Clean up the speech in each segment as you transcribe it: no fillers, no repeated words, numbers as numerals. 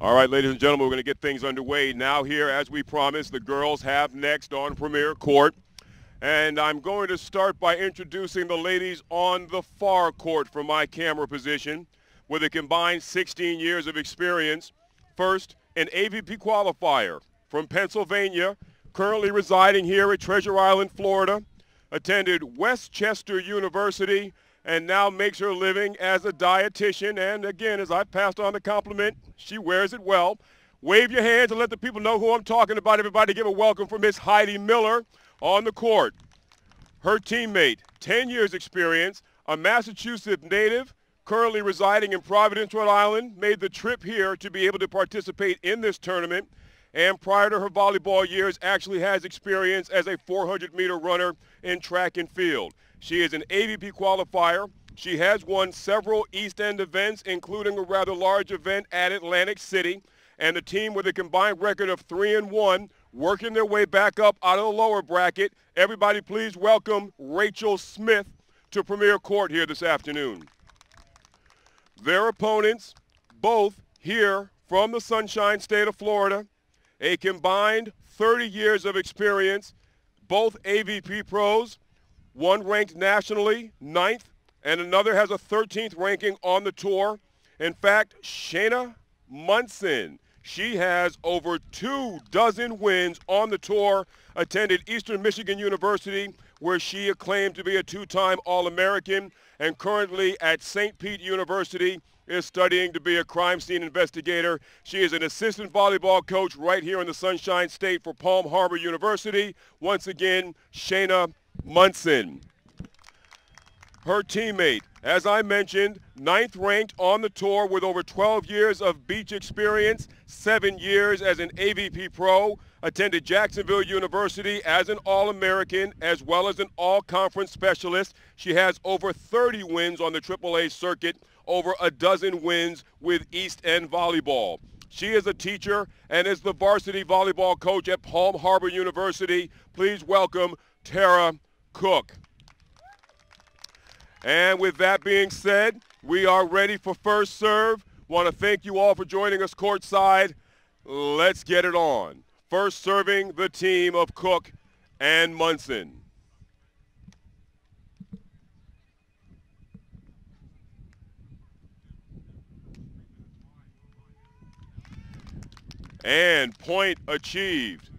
All right, ladies and gentlemen, we're going to get things underway now here. As we promised, the girls have next on Premier Court. And I'm going to start by introducing the ladies on the far court from my camera position with a combined 16 years of experience. First, an AVP qualifier from Pennsylvania, currently residing here at Treasure Island, Florida, attended Westchester University, and now makes her living as a dietitian. And again, as I passed on the compliment, she wears it well. Wave your hands and let the people know who I'm talking about. Everybody give a welcome for Miss Heidi Miller on the court. Her teammate, 10 years experience, a Massachusetts native, currently residing in Providence, Rhode Island, made the trip here to be able to participate in this tournament. And prior to her volleyball years, actually has experience as a 400-meter runner in track and field. She is an AVP qualifier. She has won several East End events, including a rather large event at Atlantic City. And the team with a combined record of 3-1, working their way back up out of the lower bracket. Everybody please welcome Rachel Smith to Premier Court here this afternoon. Their opponents, both here from the Sunshine State of Florida, a combined 30 years of experience, both AVP pros, one ranked nationally, 9th, and another has a 13th ranking on the tour. In fact, Shayna Munson, she has over 24 wins on the tour, attended Eastern Michigan University, where she acclaimed to be a two-time All-American, and currently at St. Pete University is studying to be a crime scene investigator. She is an assistant volleyball coach right here in the Sunshine State for Palm Harbor University. Once again, Shayna Munson. Her teammate, as I mentioned, 9th ranked on the tour with over 12 years of beach experience, 7 years as an AVP pro, attended Jacksonville University as an All-American as well as an All-Conference specialist. She has over 30 wins on the AAA circuit, over a dozen wins with East End Volleyball. She is a teacher and is the varsity volleyball coach at Palm Harbor University. Please welcome Tara Cook. And with that being said, we are ready for first serve. Want to thank you all for joining us courtside. Let's get it on. First serving the team of Cook and Munson. And point achieved.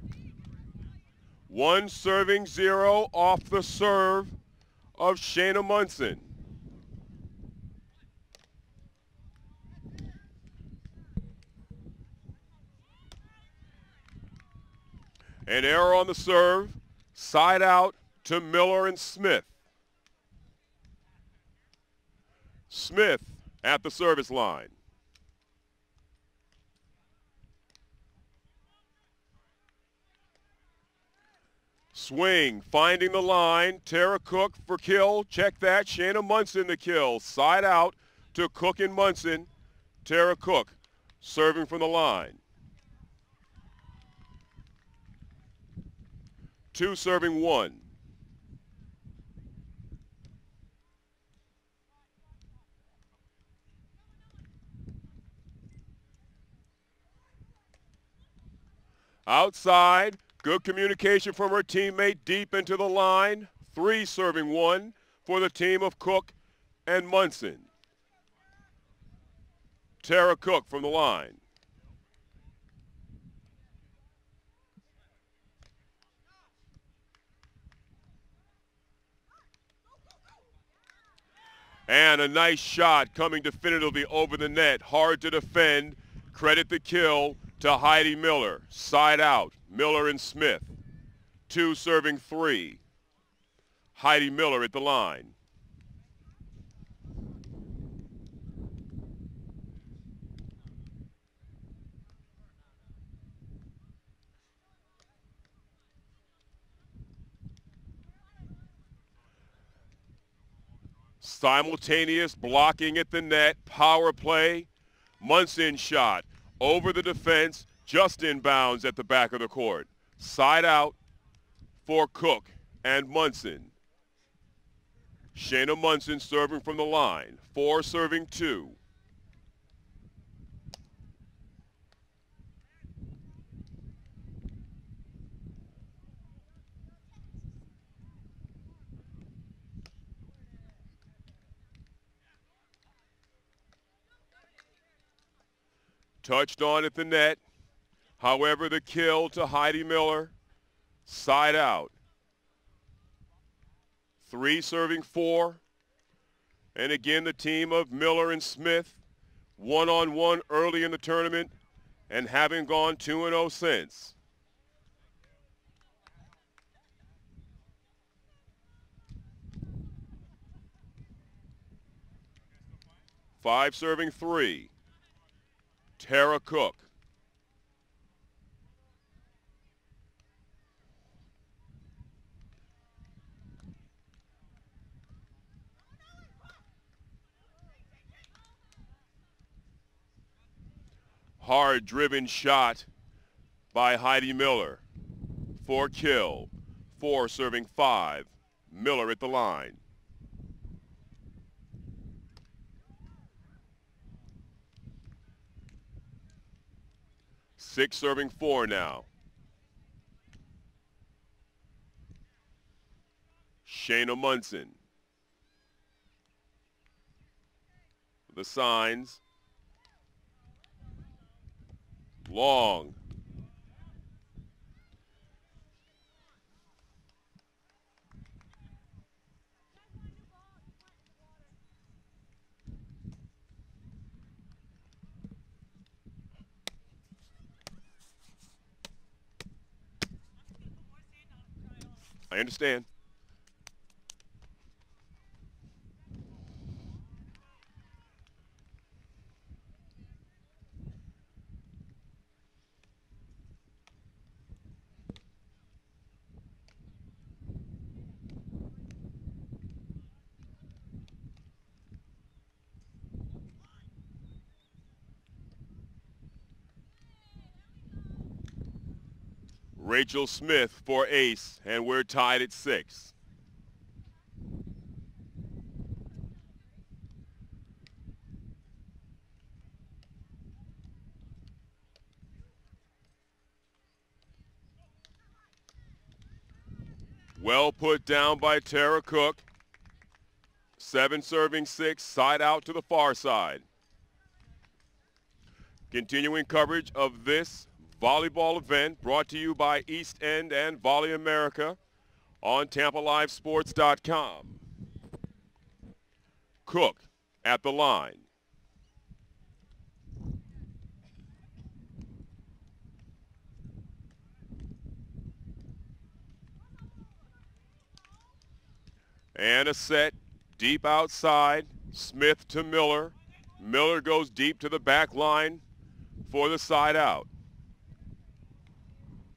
1 serving 0 off the serve of Shayna Munson. An error on the serve, side out to Miller and Smith. Smith at the service line. Swing, finding the line. Tara Cook for kill. Check that. Shayna Munson the kill. Side out to Cook and Munson. Tara Cook serving from the line. 2 serving 1. Outside. Good communication from her teammate deep into the line. 3 serving 1 for the team of Cook and Munson. Tara Cook from the line. And a nice shot coming definitively over the net. Hard to defend. Credit the kill to Heidi Miller. Side out. Miller and Smith. 2 serving 3. Heidi Miller at the line. Simultaneous blocking at the net. Power play. Munson shot over the defense. Just inbounds at the back of the court. Side out for Cook and Munson. Shayna Munson serving from the line. 4 serving 2. Touched on at the net. However, the kill to Heidi Miller. Side out. 3 serving 4. And again, the team of Miller and Smith, one-on-one early in the tournament and having gone 2-0 since. Five serving 3. Tara Cook. Hard-driven shot by Heidi Miller. 4 kill. 4 serving 5. Miller at the line. Six serving 4 now. Shayna Munson. The signs. Long. I understand. Rachel Smith for ace, and we're tied at 6. Well put down by Tara Cook. 7 serving 6, side out to the far side. Continuing coverage of this volleyball event brought to you by East End and Volley America on TampaLiveSports.com. Cook at the line. And a set deep outside. Smith to Miller. Miller goes deep to the back line for the side out.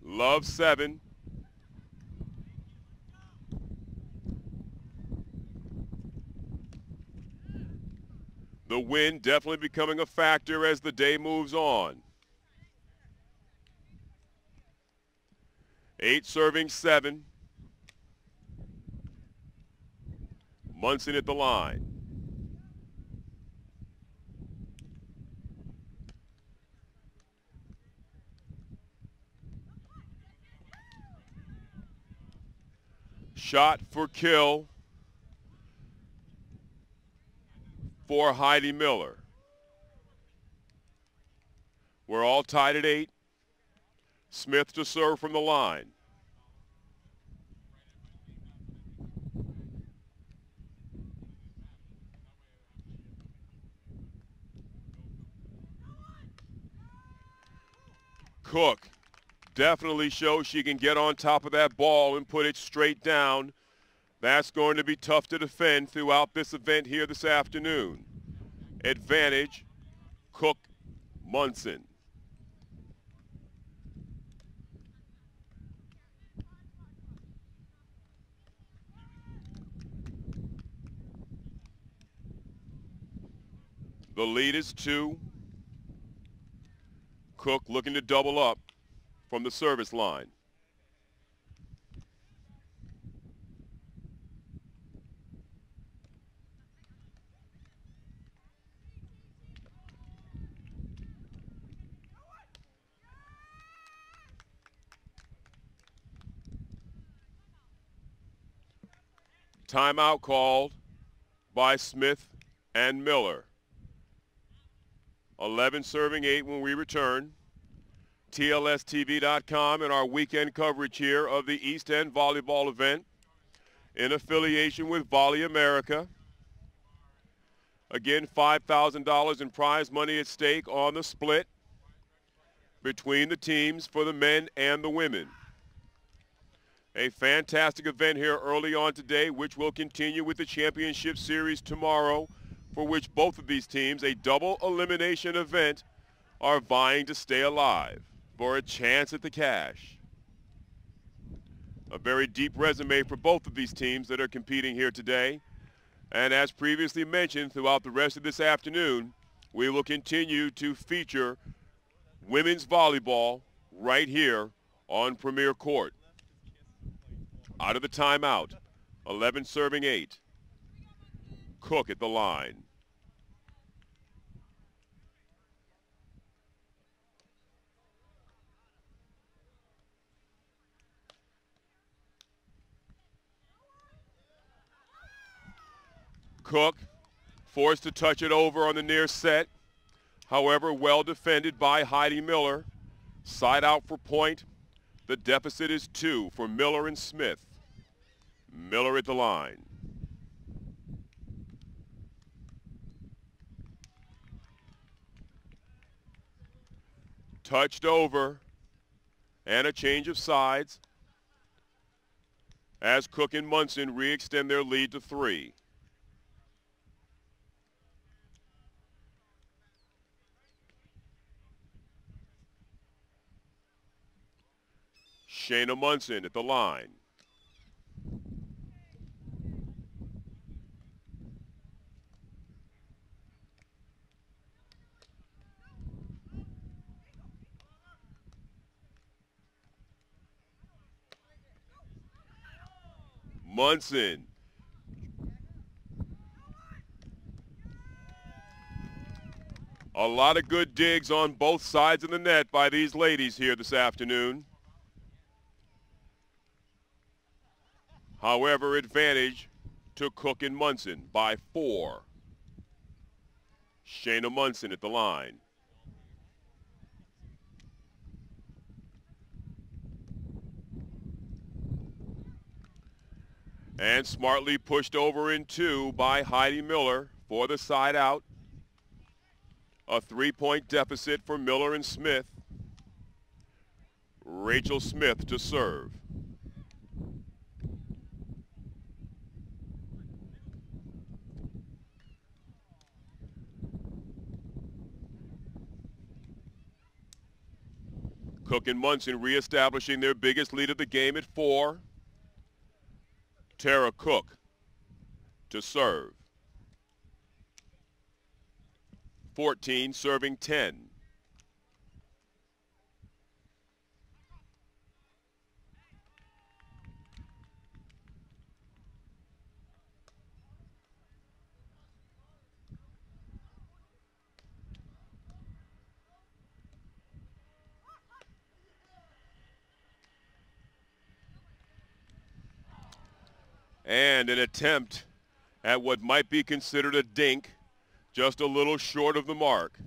Love 7. The wind definitely becoming a factor as the day moves on. 8 serving 7. Munson at the line. Shot for kill for Heidi Miller. We're all tied at 8. Smith to serve from the line. Cook definitely shows she can get on top of that ball and put it straight down. That's going to be tough to defend throughout this event here this afternoon. Advantage, Cook, Munson. The lead is 2. Cook looking to double up from the service line. Timeout called by Smith and Miller. 11 serving 8 when we return. TLSTV.com and our weekend coverage here of the East End Volleyball event in affiliation with Volley America. Again, $5,000 in prize money at stake on the split between the teams for the men and the women. A fantastic event here early on today, which will continue with the championship series tomorrow, for which both of these teams, a double elimination event, are vying to stay alive for a chance at the cash. A very deep resume for both of these teams that are competing here today. And as previously mentioned, throughout the rest of this afternoon, we will continue to feature women's volleyball right here on Premier Court. Out of the timeout, 11 serving 8. Cook at the line. Cook forced to touch it over on the near set. However, well defended by Heidi Miller. Side out for point. The deficit is 2 for Miller and Smith. Miller at the line. Touched over. And a change of sides as Cook and Munson re-extend their lead to 3. Shayna Munson at the line. Munson. A lot of good digs on both sides of the net by these ladies here this afternoon. However, advantage to Cook and Munson by 4. Shayna Munson at the line. And smartly pushed over in 2 by Heidi Miller for the side out. A 3-point deficit for Miller and Smith. Rachel Smith to serve. Cook and Munson reestablishing their biggest lead of the game at 4. Tara Cook to serve. 14 serving 10. And an attempt at what might be considered a dink, just a little short of the mark.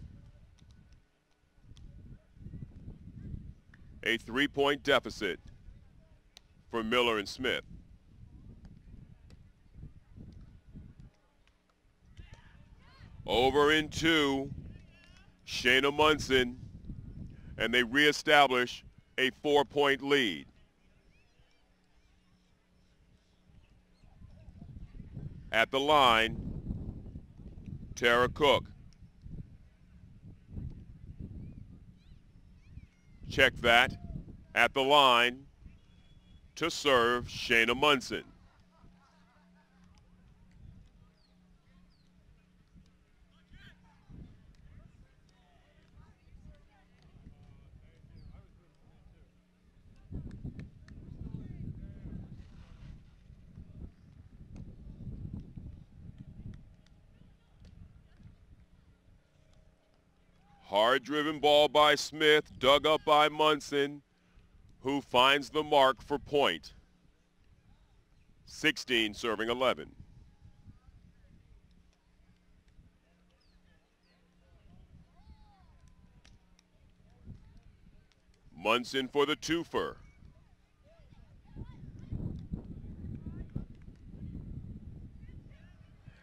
A 3-point deficit for Miller and Smith. Over in 2, Shayna Munson, and they reestablish a 4-point lead. At the line, Tara Cook. Check that. At the line to serve Shayna Munson. Hard-driven ball by Smith, dug up by Munson, who finds the mark for point. 16 serving 11. Munson for the twofer.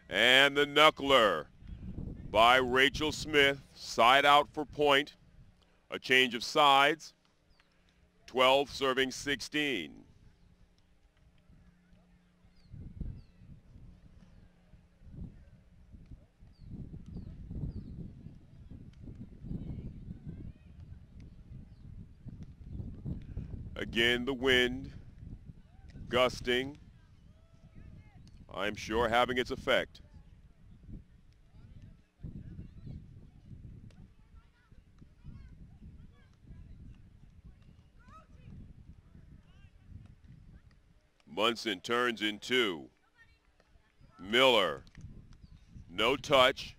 And the knuckler by Rachel Smith. Side out for point. A change of sides. 12 serving 16. Again, the wind gusting, I'm sure having its effect. Munson turns in two. Miller, no touch,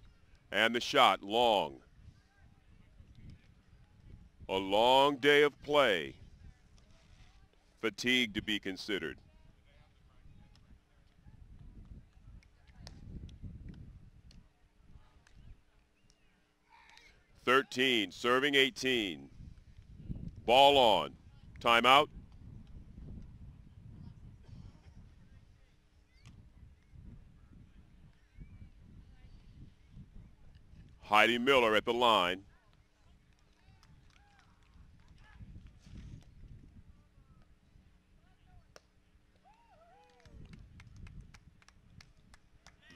and the shot long. A long day of play. Fatigue to be considered. (13) serving 18. Ball on. Timeout. Heidi Miller at the line.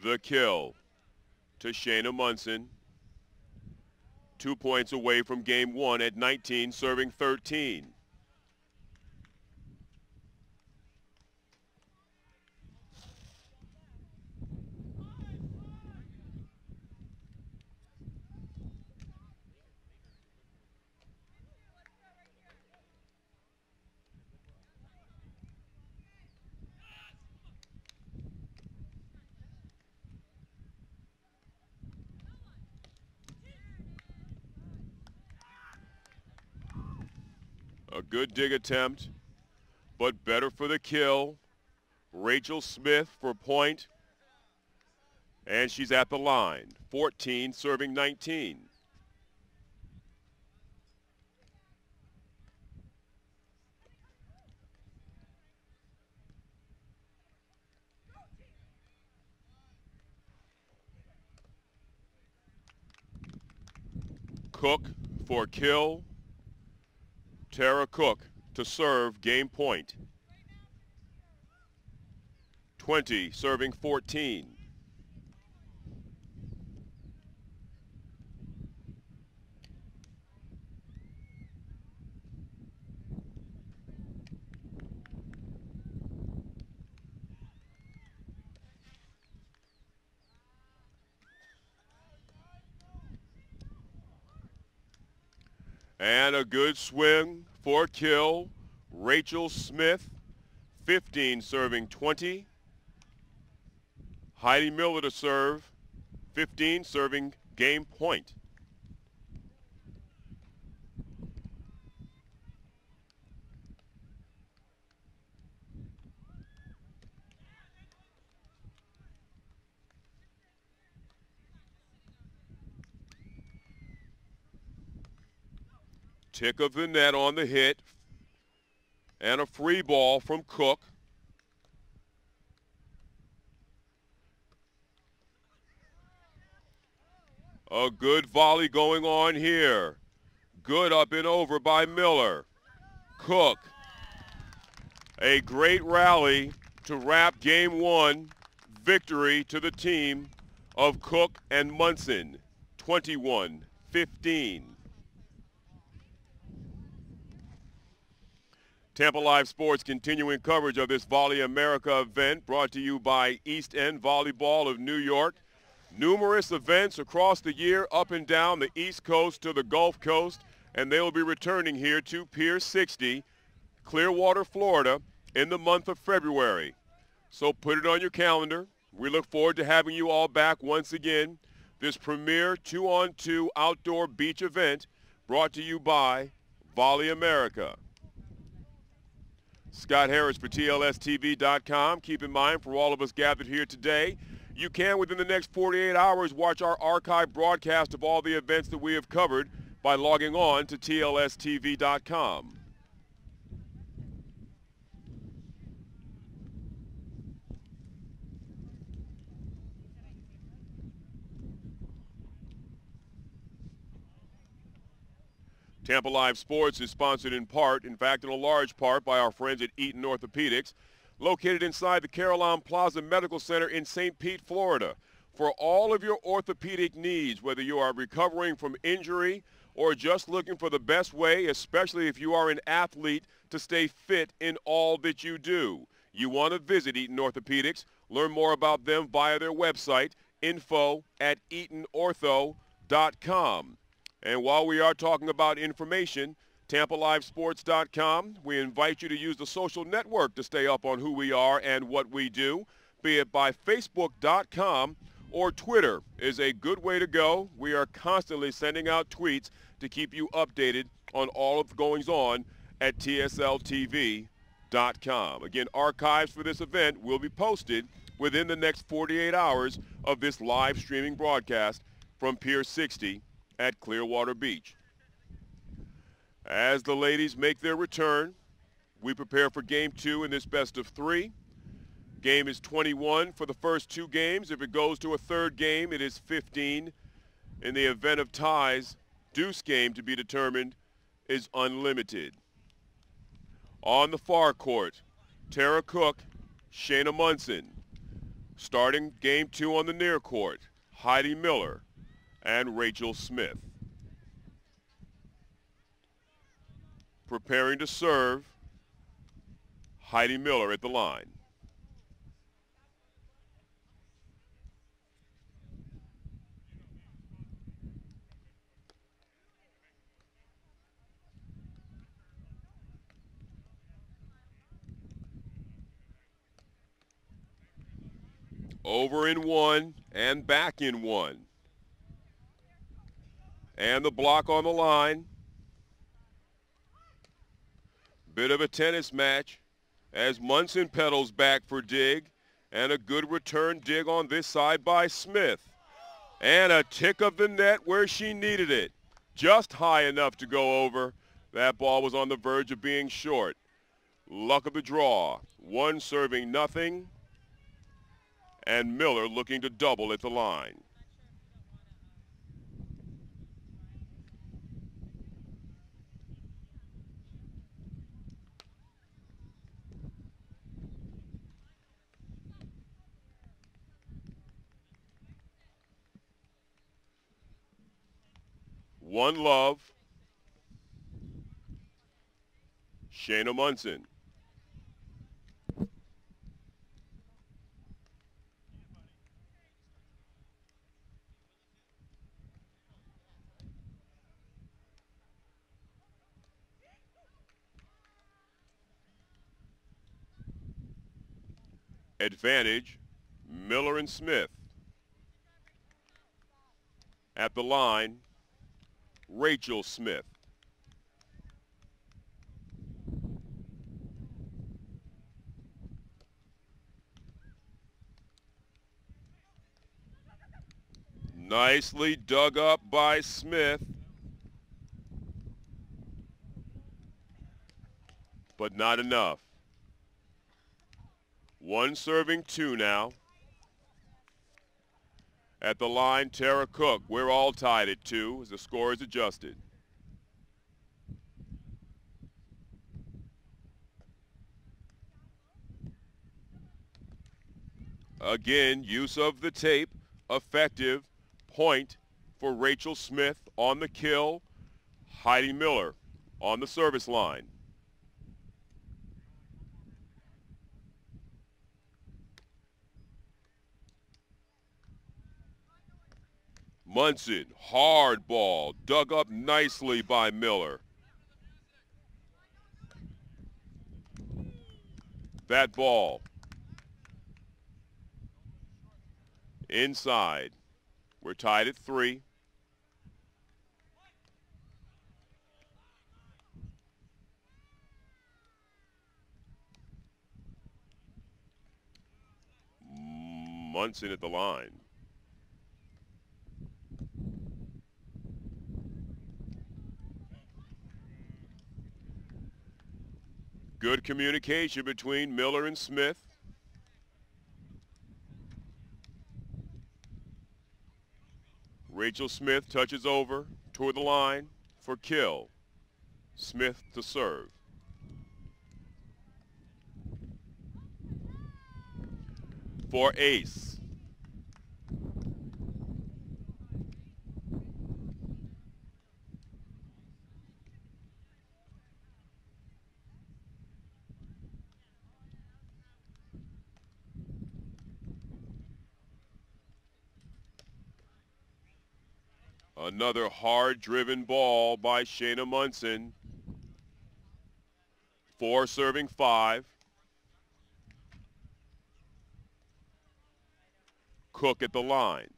The kill to Shayna Munson. 2 points away from game one at 19, serving 13. A good dig attempt, but better for the kill. Rachel Smith for point. And she's at the line. 14 serving 19. Cook for kill. Tara Cook to serve, game point. 20 serving 14. And a good swing for kill. Rachel Smith, 15 serving 20. Heidi Miller to serve, 15 serving, game point. Tick of the net on the hit, and a free ball from Cook. A good volley going on here. Good up and over by Miller. Cook. A great rally to wrap game one. Victory to the team of Cook and Munson, 21-15. Tampa Live Sports continuing coverage of this Volley America event brought to you by East End Volleyball of New York. Numerous events across the year up and down the East Coast to the Gulf Coast, and they will be returning here to Pier 60, Clearwater, Florida, in the month of February. So put it on your calendar. We look forward to having you all back once again. This premier 2-on-2 outdoor beach event brought to you by Volley America. Scott Harris for TLSTV.com. Keep in mind, for all of us gathered here today, you can, within the next 48 hours, watch our archive broadcast of all the events that we have covered by logging on to tlstv.com. Tampa Live Sports is sponsored in part, in fact, in a large part, by our friends at Eaton Orthopedics, located inside the Carillon Plaza Medical Center in St. Pete, Florida. For all of your orthopedic needs, whether you are recovering from injury or just looking for the best way, especially if you are an athlete, to stay fit in all that you do, you want to visit Eaton Orthopedics. Learn more about them via their website, info@eatonortho.com. And while we are talking about information, TampaLiveSports.com, we invite you to use the social network to stay up on who we are and what we do, be it by Facebook.com or Twitter is a good way to go. We are constantly sending out tweets to keep you updated on all of the goings on at TSLTV.com. Again, archives for this event will be posted within the next 48 hours of this live streaming broadcast from Pier 60 at Clearwater Beach. As the ladies make their return, we prepare for game 2 in this best of 3. Game is 21 for the first 2 games. If it goes to a third game, it is 15. In the event of ties, deuce game to be determined is unlimited. On the far court, Tara Cook, Shayna Munson. Starting game 2 on the near court, Heidi Miller and Rachel Smith. Preparing to serve, Heidi Miller at the line. Over in 1 and back in 1. And the block on the line. Bit of a tennis match as Munson pedals back for dig, and a good return dig on this side by Smith. And a tick of the net where she needed it. Just high enough to go over. That ball was on the verge of being short. Luck of the draw. 1 serving nothing, and Miller looking to double at the line. One love, Shayna Munson. Advantage, Miller and Smith. At the line, Rachel Smith. Nicely dug up by Smith, but not enough. 1 serving 2 now. At the line, Tara Cook. We're all tied at 2 as the score is adjusted. Again, use of the tape, effective. Point for Rachel Smith on the kill. Heidi Miller on the service line. Munson, hard ball, dug up nicely by Miller. That ball inside. We're tied at 3. Munson at the line. Good communication between Miller and Smith. Rachel Smith touches over toward the line for kill. Smith to serve. For ace. Another hard-driven ball by Shayna Munson. 4 serving 5. Cook at the line.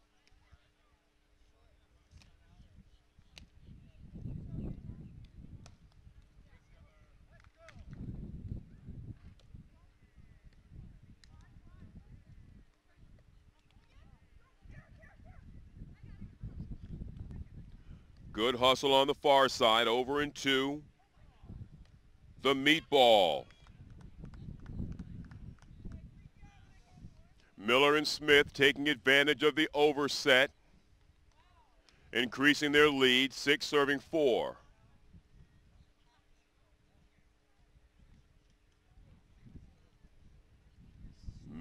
Good hustle on the far side, over in 2. The meatball. Miller and Smith taking advantage of the overset, increasing their lead, 6 serving 4.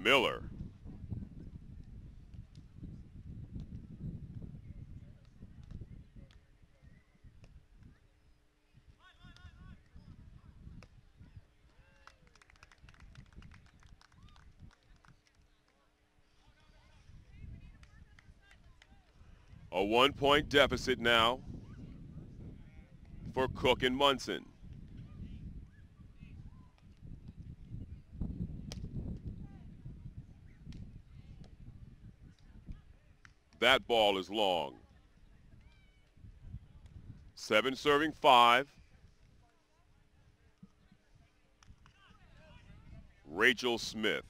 Miller. A 1-point deficit now for Cook and Munson. That ball is long. 7 serving 5. Rachel Smith.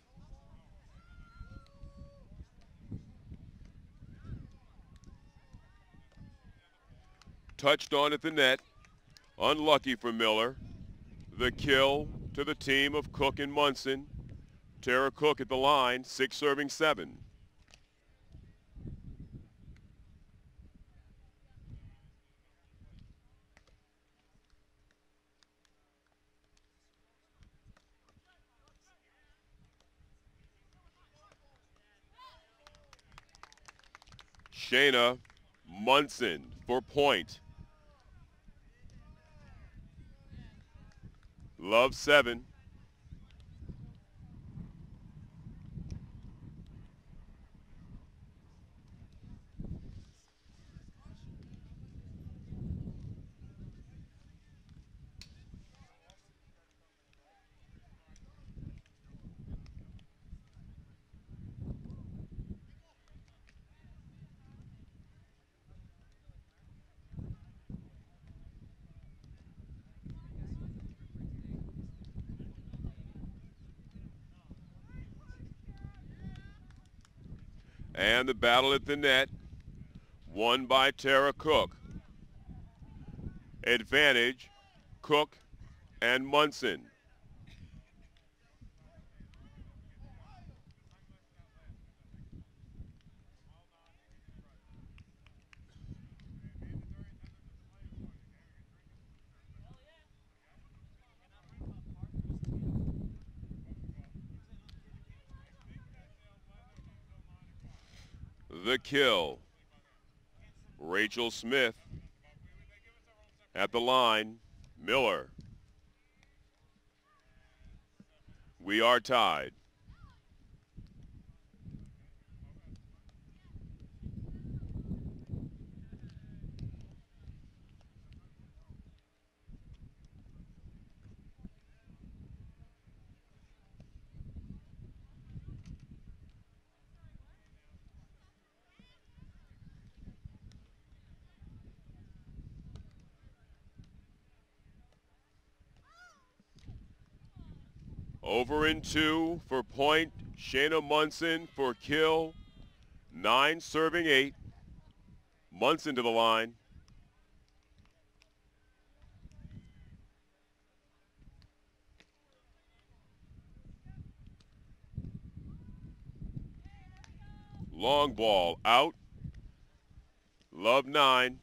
Touched on at the net. Unlucky for Miller. The kill to the team of Cook and Munson. Tara Cook at the line, 6 serving 7. Shayna Munson for point. Love 7. And the battle at the net, won by Tara Cook. Advantage, Cook and Munson. The kill. Rachel Smith at the line. Miller. We are tied. Over in 2 for point. Shayna Munson for kill. 9 serving 8. Munson to the line. Long ball out. Love 9.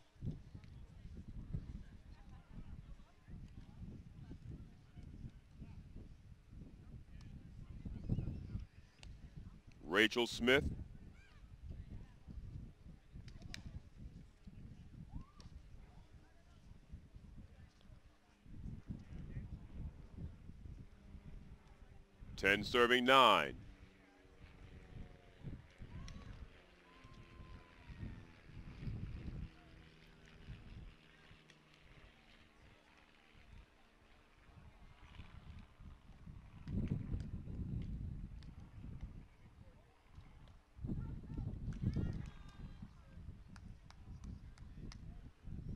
Rachel Smith. Ten serving 9.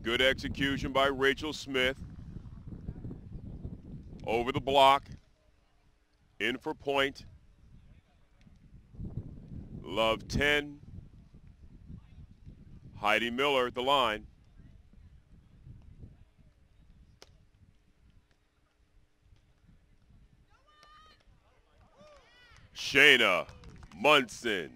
Good execution by Rachel Smith. Over the block. In for point. Love 10. Heidi Miller at the line. Shayna Munson.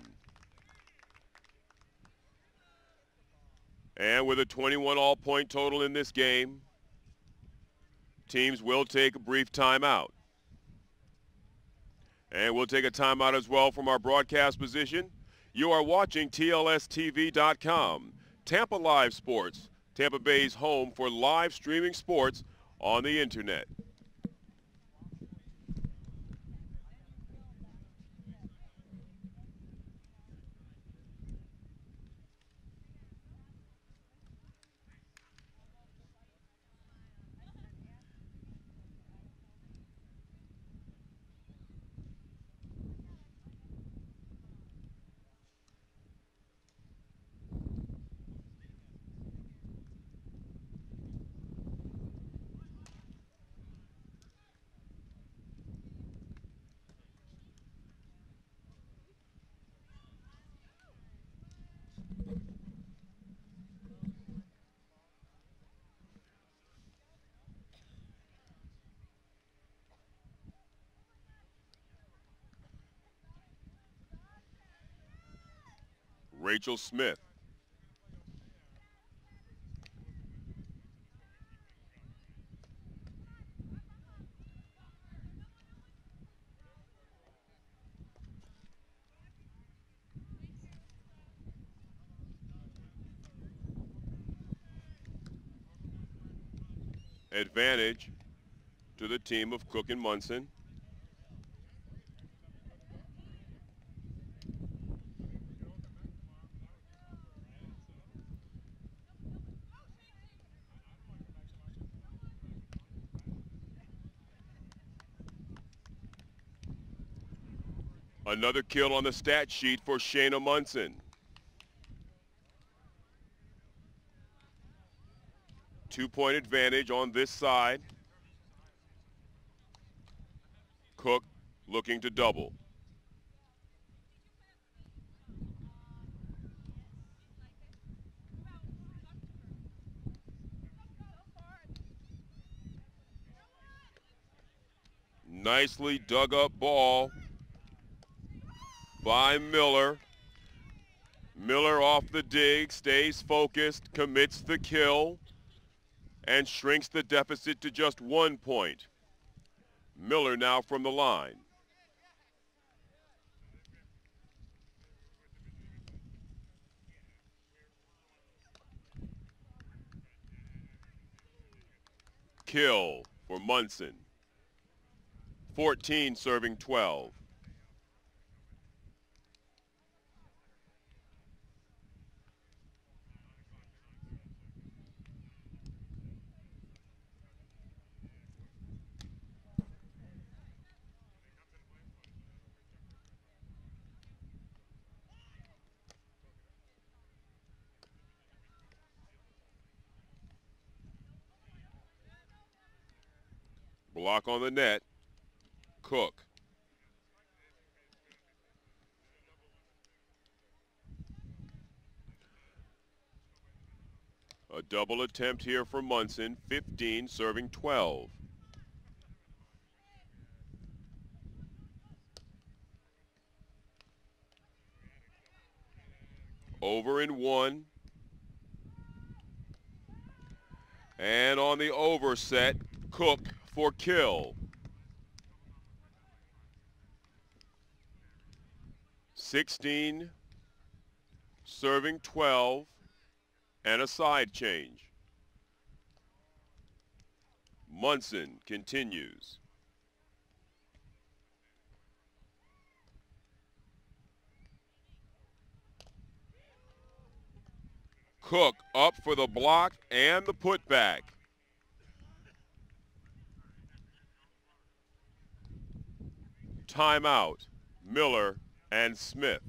And with a 21 all-point total in this game, teams will take a brief timeout. And we'll take a timeout as well from our broadcast position. You are watching TLSTV.com, Tampa Live Sports, Tampa Bay's home for live streaming sports on the internet. Rachel Smith. Advantage to the team of Cook and Munson. Another kill on the stat sheet for Shayna Munson. 2-point advantage on this side. Cook looking to double. Nicely dug up ball by Miller. Miller off the dig, stays focused, commits the kill, and shrinks the deficit to just 1 point. Miller now from the line. Kill for Munson. 14 serving 12. Block on the net. Cook. A double attempt here for Munson, 15 serving 12. 4-1. And on the overset, Cook for kill. 16, serving 12, and a side change. Munson continues. Cook up for the block and the putback. Timeout, Miller and Smith.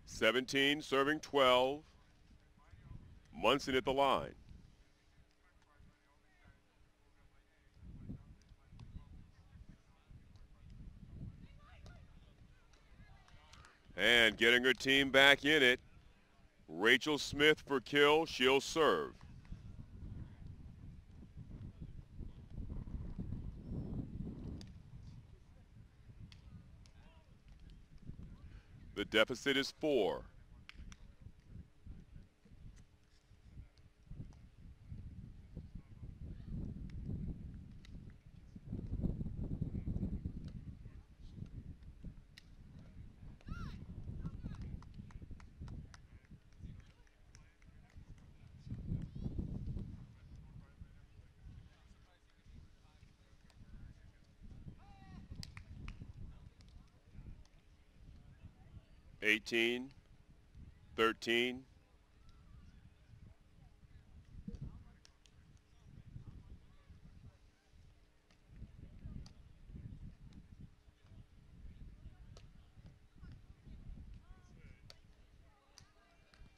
(17) serving 12. Munson at the line. And getting her team back in it, Rachel Smith for kill. She'll serve. The deficit is 4. (18, 13).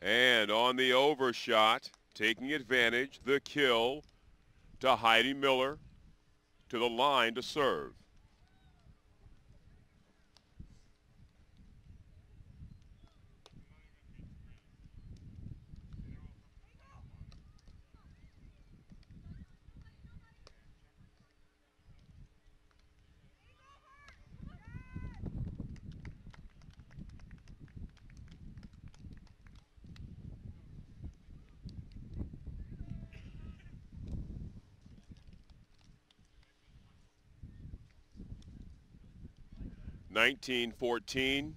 And on the overshot, taking advantage, the kill to Heidi Miller to the line to serve. (19-14).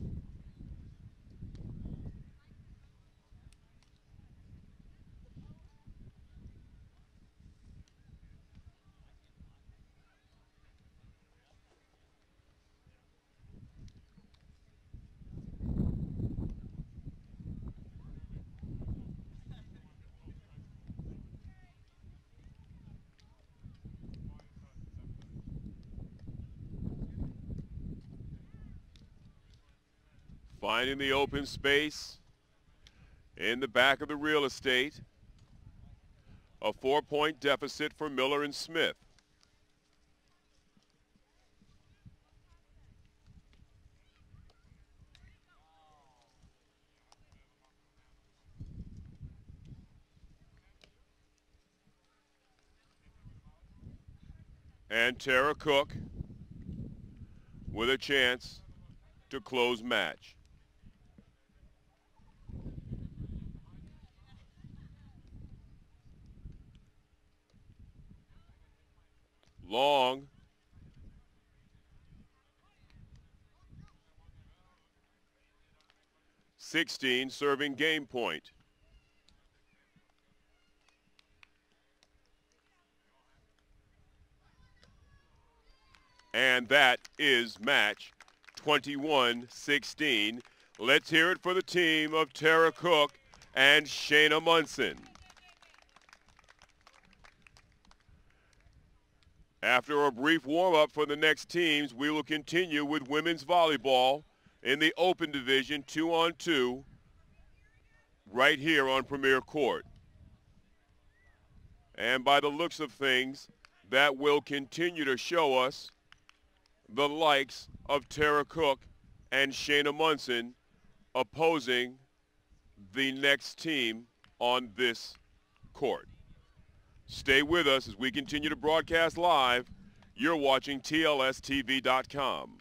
Finding the open space in the back of the real estate. A 4-point deficit for Miller and Smith. And Tara Cook with a chance to close match. Long. (16) serving game point. And that is match 21-16. Let's hear it for the team of Tara Cook and Shayna Munson. After a brief warm-up for the next teams, we will continue with women's volleyball in the open division 2-on-2 right here on Premier Court. And by the looks of things, that will continue to show us the likes of Tara Cook and Shayna Munson opposing the next team on this court. Stay with us as we continue to broadcast live. You're watching TLSTV.com.